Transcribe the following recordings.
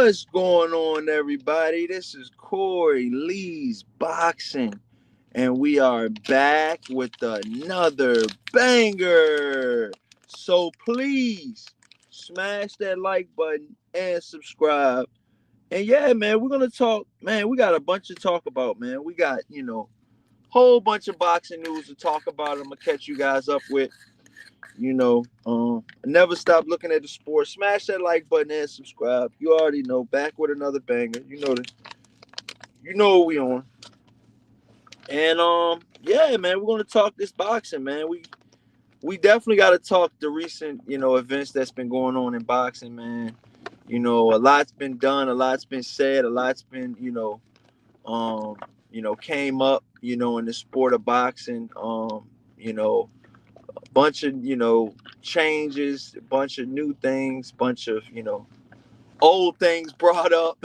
What's going on, everybody? This is Corey Lee's Boxing, and we are back with another banger. So please smash that like button and subscribe. And yeah, man, we're gonna talk. Man, we got a bunch to talk about, man. We got whole bunch of boxing news to talk about. I'm gonna catch you guys up with. Never stop looking at the sport. Smash that like button and subscribe. You already know. Back with another banger. You know what we on. And yeah, man, we're gonna talk this boxing, man. We definitely got to talk the recent events that's been going on in boxing, man. A lot's been done, a lot's been said, a lot's been came up in the sport of boxing. Bunch of changes, a bunch of new things, bunch of old things brought up.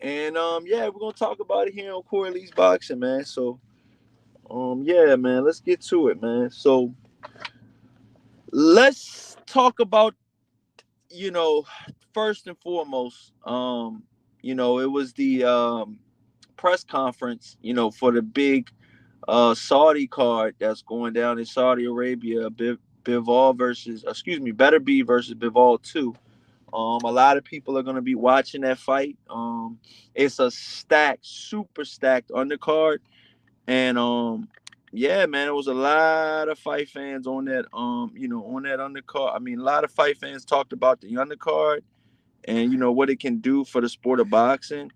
And yeah, we're gonna talk about it here on Corey Lee's Boxing, man. So yeah, man, let's get to it, man. So let's talk about you know first and foremost, it was the press conference for the big Saudi card that's going down in Saudi Arabia. Bivol versus, excuse me, Better Be versus Bivol 2. A lot of people are going to be watching that fight. It's a stacked, super stacked undercard. And yeah, man, it was a lot of fight fans on that on that undercard. I mean, a lot of fight fans talked about the undercard and what it can do for the sport of boxing.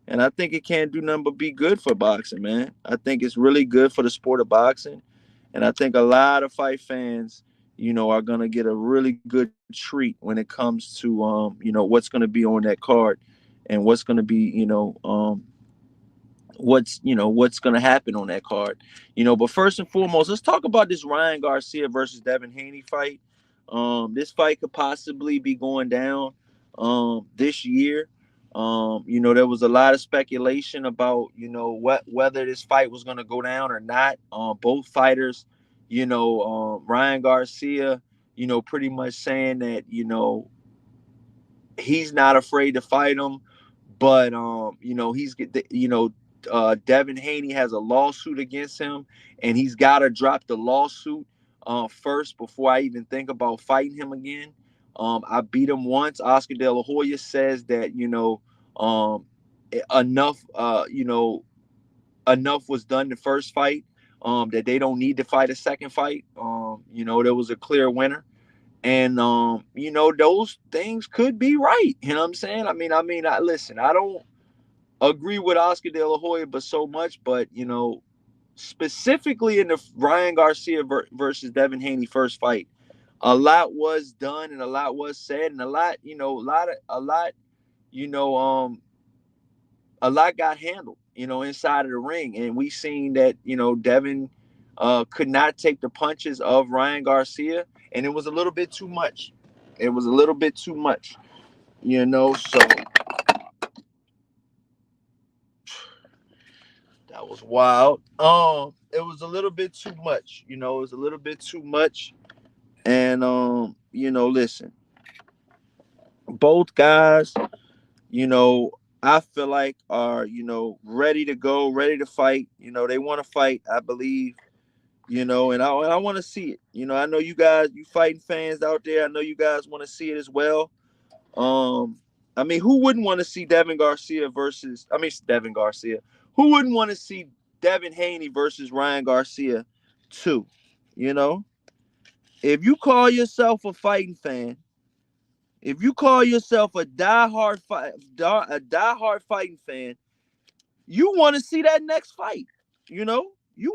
And I think it can't do nothing but be good for boxing, man. I think it's really good for the sport of boxing. And I think a lot of fight fans, are gonna get a really good treat when it comes to what's gonna be on that card and what's gonna be, what's gonna happen on that card. But first and foremost, let's talk about this Ryan Garcia versus Devin Haney fight. This fight could possibly be going down this year. There was a lot of speculation about, whether this fight was going to go down or not. Both fighters, Ryan Garcia, pretty much saying that, he's not afraid to fight him, but, Devin Haney has a lawsuit against him, and he's got to drop the lawsuit first before I even think about fighting him again. I beat him once. Oscar De La Hoya says that um, enough enough was done the first fight. That they don't need to fight a second fight. There was a clear winner, and those things could be right. You know what I'm saying? I listen. I don't agree with Oscar De La Hoya, but so much. But specifically in the Ryan Garcia versus Devin Haney first fight, a lot was done and a lot was said, and you know, a lot got handled, inside of the ring, and we seen that Devin could not take the punches of Ryan Garcia, and it was a little bit too much. It was a little bit too much, So that was wild. It was a little bit too much. It was a little bit too much, and listen, both guys, you know, I feel like are, ready to go, ready to fight. They want to fight, I believe, and I want to see it. I know you guys, you fighting fans out there. I know you guys want to see it as well. I mean, who wouldn't want to see Devin Garcia. Who wouldn't want to see Devin Haney versus Ryan Garcia too? You know, if you call yourself a fighting fan, if you call yourself a diehard fighting fan, you want to see that next fight. You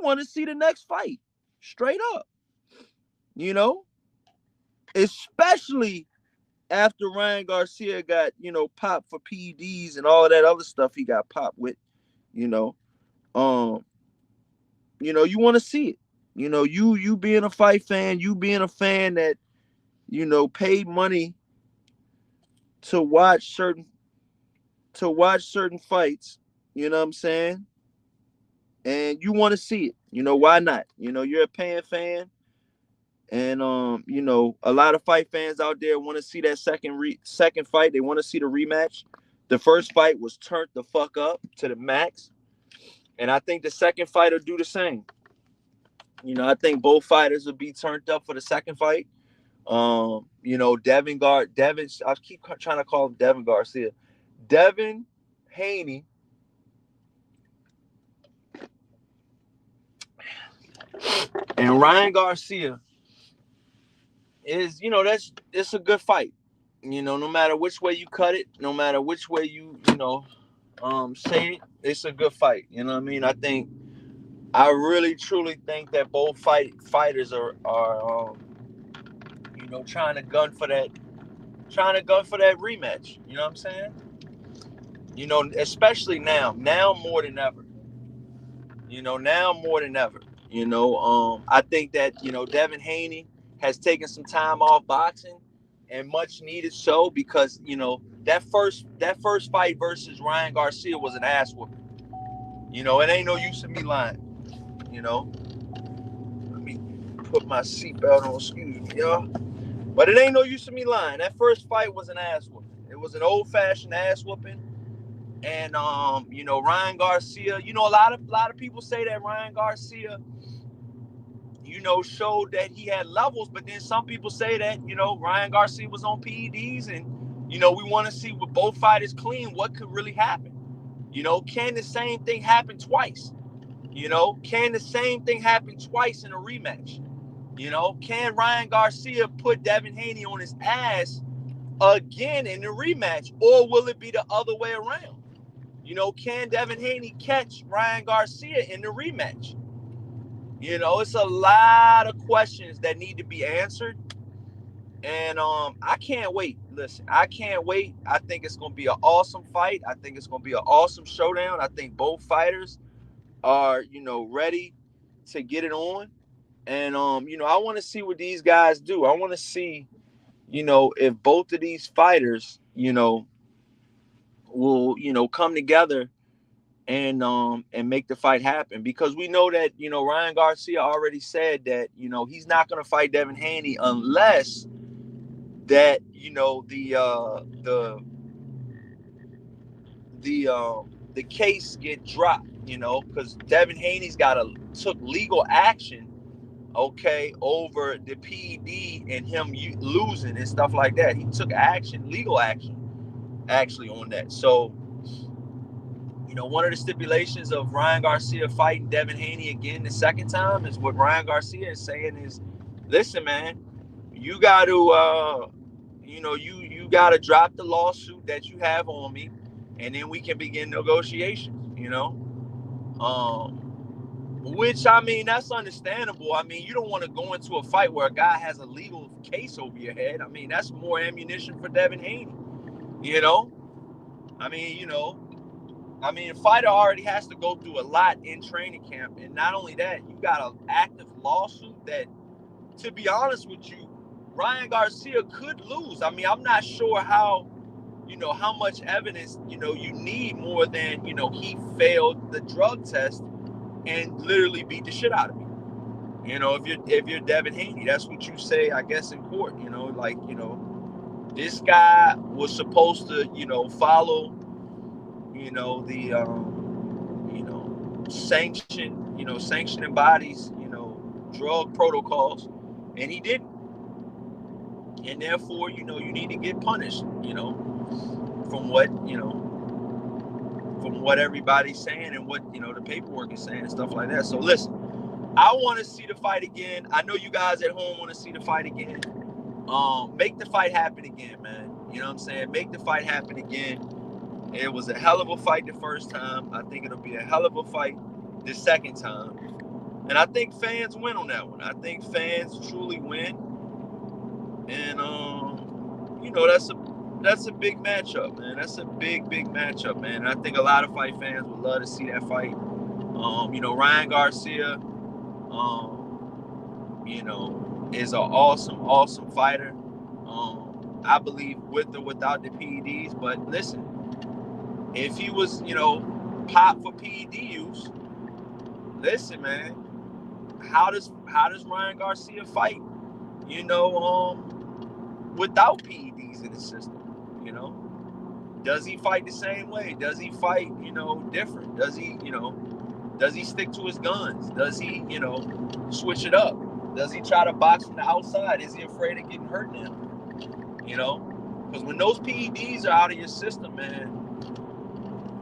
want to see the next fight, straight up. You know, especially after Ryan Garcia got popped for PEDs and all of that other stuff he got popped with. You know, um, you want to see it. You being a fight fan, you being a fan that paid money to watch certain fights, you know what I'm saying? And you want to see it. Why not? You're a paying fan. And you know, a lot of fight fans out there want to see that second fight. They want to see the rematch. The first fight was turned the fuck up to the max, and I think the second fight will do the same. You know, I think both fighters will be turned up for the second fight. You know, Devin. I keep trying to call him Devin Garcia. Devin Haney and Ryan Garcia is, you know, it's a good fight. You know, no matter which way you cut it, no matter which way you know, say it, it's a good fight. You know what I mean? I really truly think that both fighters are you know, trying to gun for that rematch. You know what I'm saying? You know, especially now more than ever. You know, now more than ever. You know, I think that, you know, Devin Haney has taken some time off boxing, and much needed so, because, you know, that first fight versus Ryan Garcia was an ass whooping. You know, it ain't no use in me lying. You know, let me put my seatbelt on. Excuse me, y'all. But it ain't no use in me lying. That first fight was an ass whooping. It was an old fashioned ass whooping. And you know, Ryan Garcia. You know, a lot of people say that Ryan Garcia, you know, showed that he had levels, but then some people say that, you know, Ryan Garcia was on PEDs, and, you know, we want to see with both fighters clean what could really happen. You know, can the same thing happen twice? You know, can the same thing happen twice in a rematch? You know, can Ryan Garcia put Devin Haney on his ass again in the rematch, or will it be the other way around? You know, can Devin Haney catch Ryan Garcia in the rematch? You know, it's a lot of questions that need to be answered. And I can't wait. Listen, I can't wait. I think it's gonna be an awesome fight. I think it's gonna be an awesome showdown. I think both fighters are, you know, ready to get it on. And you know, I want to see what these guys do. I want to see, you know, if both of these fighters, you know, will, you know, come together and make the fight happen, because we know that, you know, Ryan Garcia already said that, you know, he's not going to fight Devin Haney unless that, you know, the case get dropped, you know, because Devin Haney's got a took legal action, okay, over the PED and him losing and stuff like that. He took action, legal action, actually, on that. So, you know, one of the stipulations of Ryan Garcia fighting Devin Haney again the second time is what Ryan Garcia is saying is, listen, man, you got to, you know, you got to drop the lawsuit that you have on me, and then we can begin negotiations. You know, which, I mean, that's understandable. I mean, you don't want to go into a fight where a guy has a legal case over your head. I mean, that's more ammunition for Devin Haney. You know, I mean, you know, I mean, a fighter already has to go through a lot in training camp. And not only that, you got an active lawsuit that, to be honest with you, Ryan Garcia could lose. I mean, I'm not sure how, you know, how much evidence, you know, you need more than, you know, he failed the drug test and literally beat the shit out of me. You know, if you're Devin Haney, that's what you say, I guess, in court. You know, like, you know, this guy was supposed to, you know, follow, you know, the you know, sanctioning bodies, you know, drug protocols, and he didn't. And therefore, you know, you need to get punished, you know, from what, you know, from what everybody's saying and what, you know, the paperwork is saying and stuff like that. So listen, I want to see the fight again. I know you guys at home want to see the fight again. Make the fight happen again, man. You know what I'm saying? Make the fight happen again. It was a hell of a fight the first time. I think it'll be a hell of a fight the second time. And I think fans win on that one. I think fans truly win. And you know, that's a big matchup, man. That's a big matchup, man. And I think a lot of fight fans would love to see that fight. You know, Ryan Garcia, you know, is an awesome fighter. I believe with or without the PEDs. But listen, if he was, you know, popped for PED use, listen, man, how does Ryan Garcia fight you know, without PEDs in his system, you know? Does he fight the same way? Does he fight, different? Does he stick to his guns? Does he, switch it up? Does he try to box from the outside? Is he afraid of getting hurt now? Because when those PEDs are out of your system, man,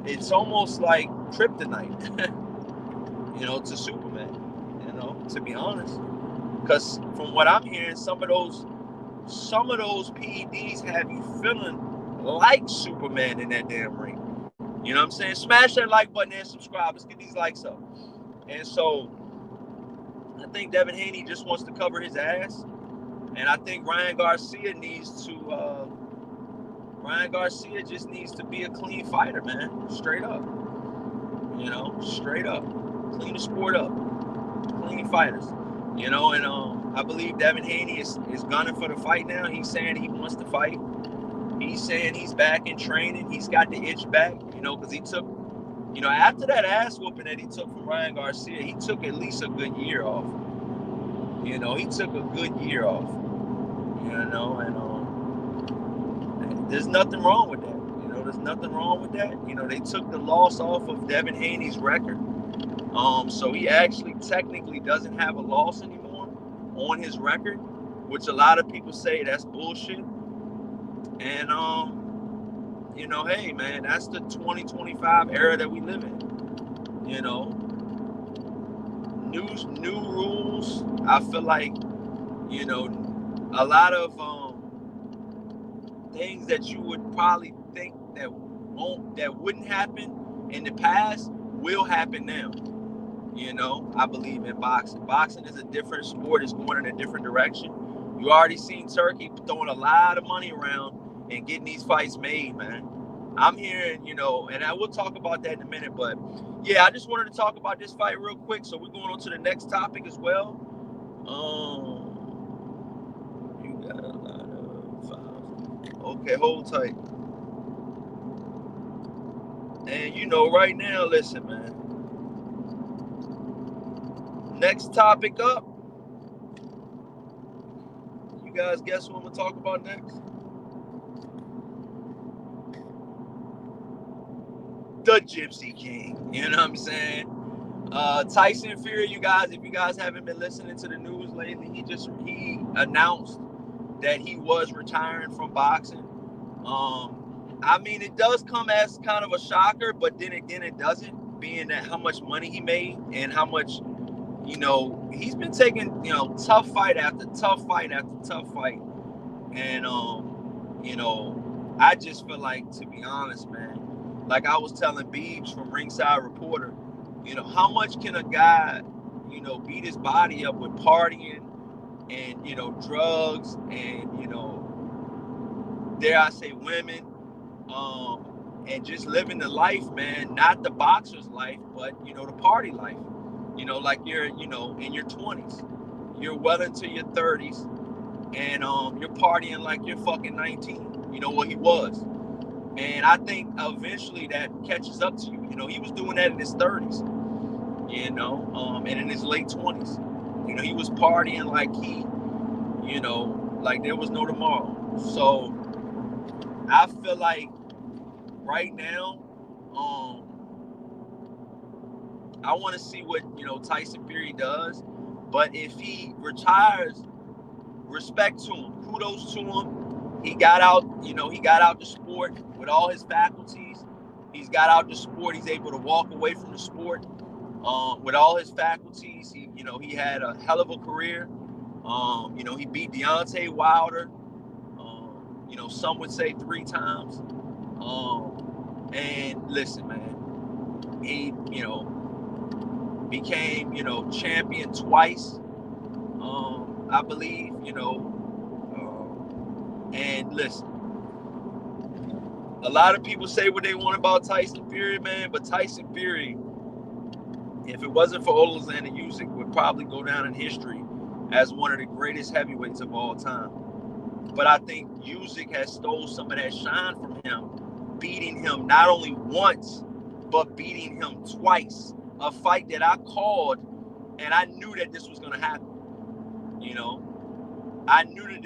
it's almost like kryptonite, to Superman, to be honest. Because from what I'm hearing, some of those PEDs have you feeling like Superman in that damn ring. You know what I'm saying? Smash that like button and subscribe. Let's get these likes up. And so I think Devin Haney just wants to cover his ass. And I think Ryan Garcia just needs to be a clean fighter, man. Straight up. Straight up. Clean the sport up. Clean fighters. And I believe Devin Haney is gunning for the fight now. He's saying he wants to fight. He's saying he's back in training. He's got the itch back, because he took, after that ass whooping that he took from Ryan Garcia, he took at least a good year off. He took a good year off, and there's nothing wrong with that. There's nothing wrong with that. They took the loss off of Devin Haney's record. So he actually technically doesn't have a loss anymore on his record, which a lot of people say that's bullshit. And, hey, man, that's the 2025 era that we live in. New rules. I feel like, a lot of things that you would probably think that wouldn't happen in the past will happen now. I believe in boxing. Boxing is a different sport. It's going in a different direction. You already seen Turkey throwing a lot of money around and getting these fights made, man. I'm hearing, and I will talk about that in a minute, but yeah, I just wanted to talk about this fight real quick. So we're going on to the next topic as well. You got a lot of files. Okay, hold tight. And right now, listen, man. Next topic up. You guys guess what I'm gonna talk about next? The Gypsy King. You know what I'm saying? Tyson Fury, you guys, if you guys haven't been listening to the news lately, he announced that he was retiring from boxing. I mean, it does come as kind of a shocker, but then again, it doesn't, being that how much money he made and how much, he's been taking, tough fight after tough fight after tough fight. And, I just feel like, to be honest, man, like I was telling Beebs from Ringside Reporter, how much can a guy, beat his body up with partying and, drugs and, dare I say women, and just living the life, man, not the boxer's life, but, the party life. Like you're, in your 20s, you're well into your 30s, and you're partying like you're fucking 19. What he was. And I think eventually that catches up to you. He was doing that in his 30s, and in his late 20s. He was partying like he, like there was no tomorrow. So I feel like right now, I want to see what, Tyson Fury does. But if he retires, respect to him. Kudos to him. He got out, he got out the sport with all his faculties. He's got out the sport. He's able to walk away from the sport with all his faculties. He had a hell of a career. He beat Deontay Wilder, some would say 3 times. And listen, man, he, became, champion twice, I believe, and listen, a lot of people say what they want about Tyson Fury, man, but Tyson Fury, if it wasn't for Alexander Usyk, would probably go down in history as one of the greatest heavyweights of all time. But I think Usyk has stole some of that shine from him, beating him not only once, but beating him twice. A fight that I called, and I knew that this was going to happen, I knew that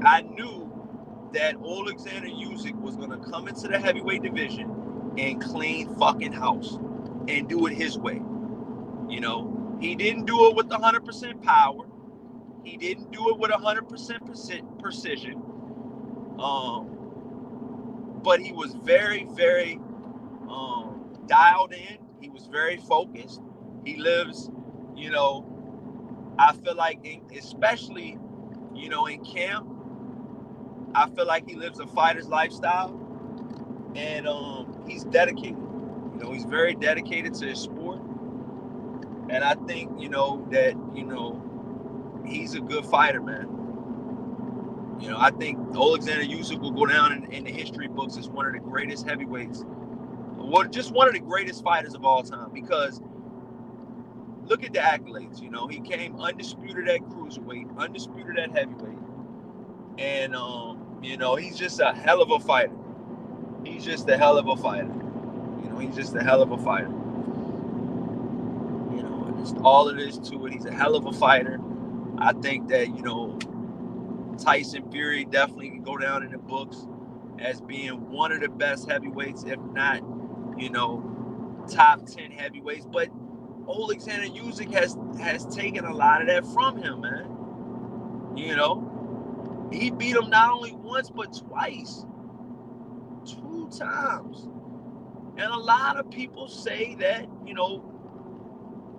I knew that Alexander Usyk was gonna come into the heavyweight division and clean fucking house and do it his way. You know, he didn't do it with 100% power. He didn't do it with 100% precision. But he was very, very dialed in. He was very focused. He lives, you know, I feel like, especially, you know, in camp, I feel like he lives a fighter's lifestyle, and he's dedicated. You know, he's very dedicated to his sport, and I think, you know, that, you know, he's a good fighter, man. You know, I think Alexander Usyk will go down in the history books as one of the greatest heavyweights, just one of the greatest fighters of all time, because look at the accolades. You know, he came undisputed at cruiserweight, undisputed at heavyweight, and you know, he's just a hell of a fighter. He's just a hell of a fighter. You know, he's just a hell of a fighter. You know, just all it is to it. He's a hell of a fighter. I think that, you know, Tyson Fury definitely can go down in the books as being one of the best heavyweights, if not, you know, top 10 heavyweights. But Alexander Usyk has taken a lot of that from him, man. You know, he beat him not only once but twice, 2 times. And a lot of people say that, you know,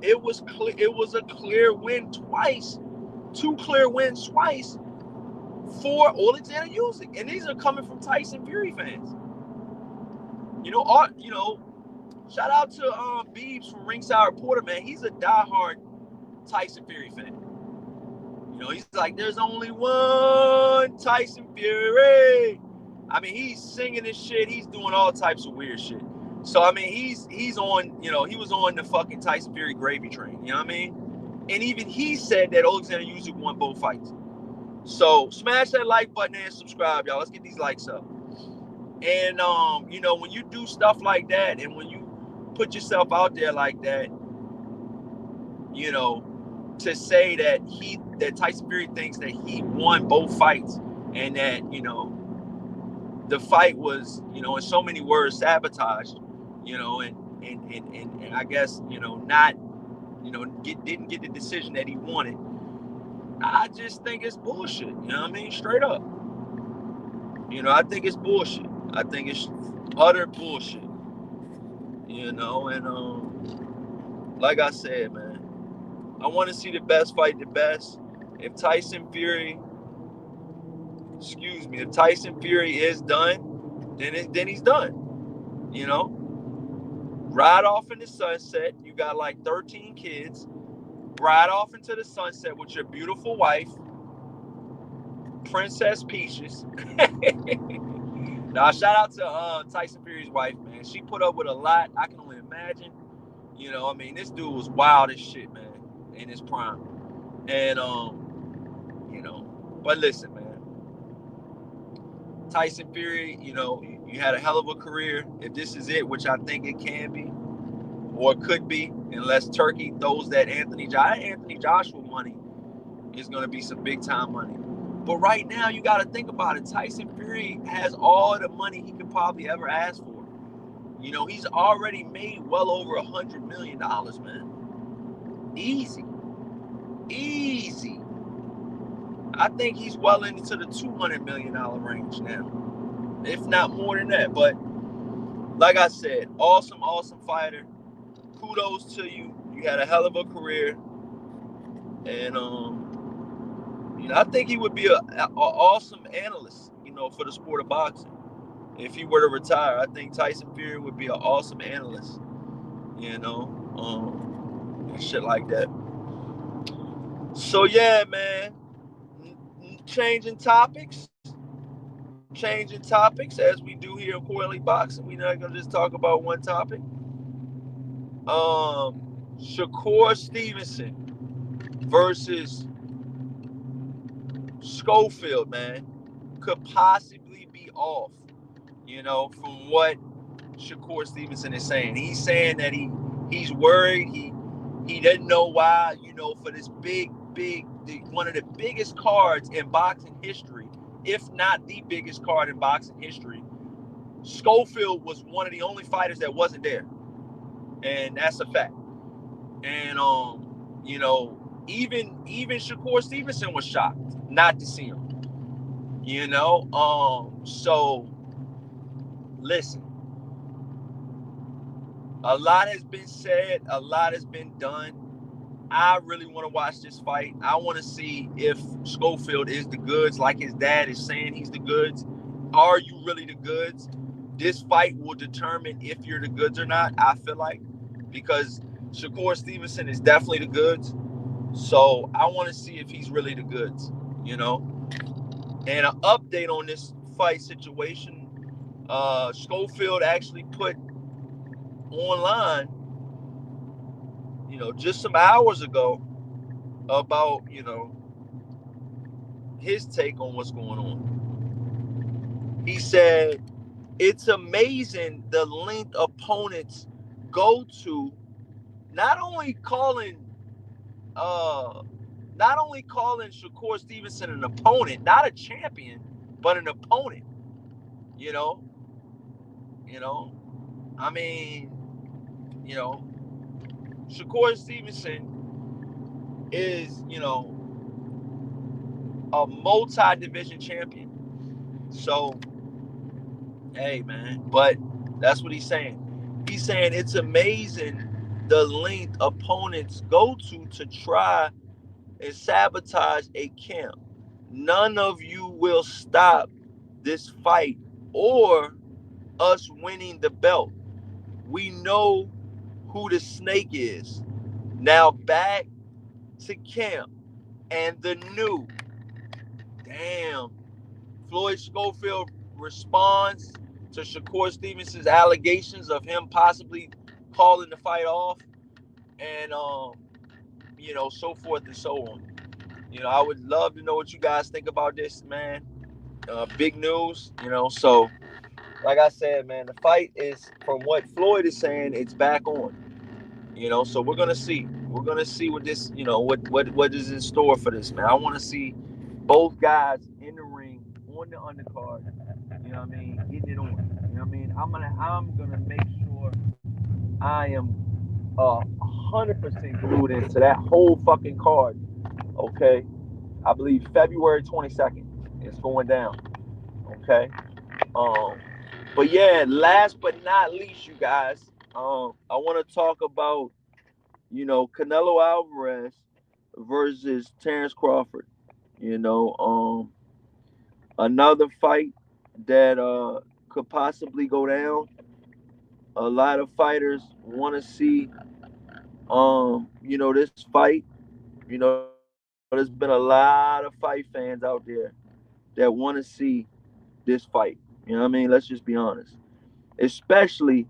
it was a clear win twice, 2 clear wins twice for Alexander Usyk, and these are coming from Tyson Fury fans. You know, shout out to Beebs from Ringside Reporter, man. He's a diehard Tyson Fury fan. You know, he's like, there's only one Tyson Fury. I mean, he's singing this shit. He's doing all types of weird shit. So, I mean, he's on, you know, he was on the fucking Tyson Fury gravy train. You know what I mean? And even he said that Alexander Usyk won both fights. So, smash that like button and subscribe, y'all. Let's get these likes up. And, you know, when you do stuff like that and when you put yourself out there like that, you know, to say that Tyson Fury thinks that he won both fights and that, you know, the fight was, you know, in so many words, sabotaged, you know, and I guess, you know, not, you know, didn't get the decision that he wanted. I just think it's bullshit. You know what I mean? Straight up. You know, I think it's bullshit. I think it's utter bullshit. You know, and like I said, man, I want to see the best fight the best. If Tyson Fury is done, then he's done. You know, ride off in the sunset. You got like 13 kids. Ride off into the sunset with your beautiful wife, Princess Peaches. Now, shout out to Tyson Fury's wife, man. She put up with a lot. I can only imagine. You know, I mean, this dude was wild as shit, man, in his prime. And, you know, but listen, man. Tyson Fury, you know, you had a hell of a career. If this is it, which I think it can be, or it could be, unless Turkey throws that Anthony Joshua money, is going to be some big time money. But right now, you got to think about it. Tyson Fury has all the money he could probably ever ask for. You know, he's already made well over $100 million, man. Easy. I think he's well into the $200 million range now, if not more than that. But like I said, awesome fighter. Kudos to you. You had a hell of a career. And, you know, I think he would be an awesome analyst, you know, for the sport of boxing. If he were to retire, I think Tyson Fury would be an awesome analyst, you know, and shit like that. So, yeah, man, changing topics as we do here in Quarterly Boxing. We're not going to just talk about one topic. Shakur Stevenson versus Schofield, man, could possibly be off, you know, from what Shakur Stevenson is saying. He's saying that he's worried. He doesn't know why, you know, for this big one of the biggest cards in boxing history, if not the biggest card in boxing history, Schofield was one of the only fighters that wasn't there, and that's a fact. And even Shakur Stevenson was shocked not to see him. So listen, a lot has been said, a lot has been done. I really want to watch this fight. I want to see if Schofield is the goods, like his dad is saying he's the goods. Are you really the goods? This fight will determine if you're the goods or not, I feel like, because Shakur Stevenson is definitely the goods. So I want to see if he's really the goods, And an update on this fight situation, Schofield actually put online, just some hours ago about, his take on what's going on. He said, it's amazing the length opponents go to not only calling Shakur Stevenson an opponent, not a champion, but an opponent. You know, I mean, Shakur Stevenson is, a multi-division champion. So, hey, man, but that's what he's saying. He's saying it's amazing the length opponents go to try and sabotage a camp. None of you will stop this fight or us winning the belt. We know who the snake is. Now back to camp and the new. Damn. Floyd Schofield responds to Shakur Stevenson's allegations of him possibly calling the fight off, and so forth and so on. I would love to know what you guys think about this, man. Big news, So, like I said, man, the fight is, from what Floyd is saying, it's back on. So we're gonna see. We're gonna see what this, what is in store for this, man. I want to see both guys in the ring on the undercard. Getting it on. I'm gonna make sure I am 100% glued into that whole fucking card. Okay, I believe February 22nd it's going down. Okay. But yeah, last but not least, you guys, I want to talk about, Canelo Alvarez versus Terrence Crawford. Another fight that could possibly go down. A lot of fighters want to see, this fight. There's been a lot of fight fans out there that want to see this fight. Let's just be honest. Especially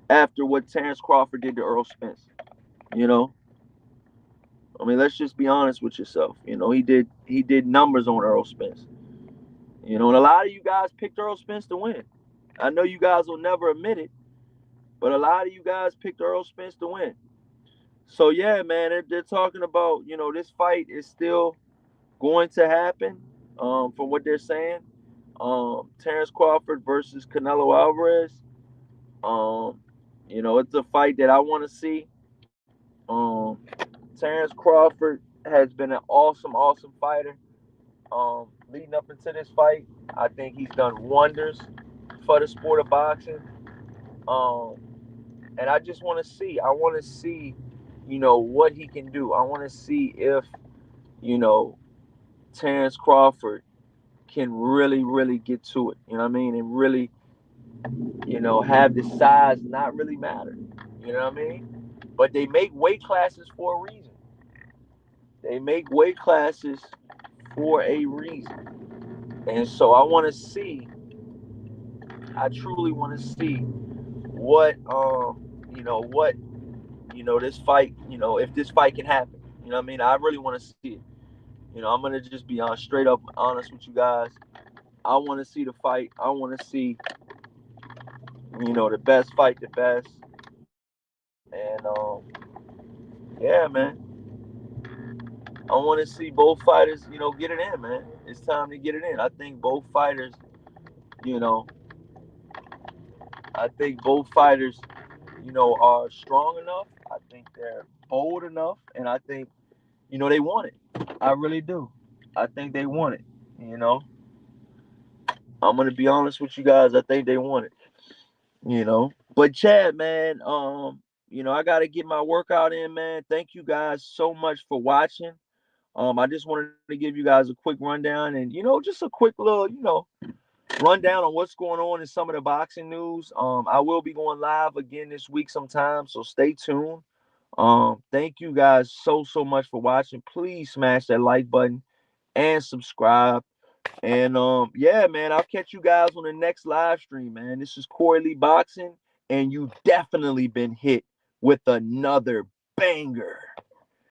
after what Terrence Crawford did to Earl Spence. You know, let's just be honest with yourself. He did numbers on Earl Spence. And a lot of you guys picked Earl Spence to win. I know you guys will never admit it, but a lot of you guys picked Earl Spence to win. So yeah, man, they're talking about, this fight is still going to happen. From what they're saying, Terrence Crawford versus Canelo Alvarez. Um, it's a fight that I want to see. Terrence Crawford has been an awesome, awesome fighter. Leading up into this fight, I think he's done wonders for the sport of boxing. Um, and I just want to see. I want to see, what he can do. I want to see if, you know, Terrence Crawford can really, really get to it. And really, have the size not really matter. You know what I mean? But they make weight classes for a reason. They make weight classes for a reason. And so I want to see, I truly want to see what, this fight, if this fight can happen. I really want to see it. I'm going to just be straight up honest with you guys. I want to see the fight. I want to see, the best fight the best. And, yeah, man. I want to see both fighters, get it in, man. It's time to get it in. I think both fighters, you know, I think both fighters, are strong enough. I think they're bold enough, and I think, they want it. I really do. I think they want it. You know, I'm gonna be honest with you guys. I think they want it. But Chad, man, I gotta get my workout in, man. Thank you guys so much for watching. I just wanted to give you guys a quick rundown and just a quick little, rundown on what's going on in some of the boxing news. I will be going live again this week sometime, so stay tuned. Thank you guys so much for watching. Please smash that like button and subscribe. And yeah, man, I'll catch you guys on the next live stream, man. This is Corey Lee Boxing, and you definitely been hit with another banger.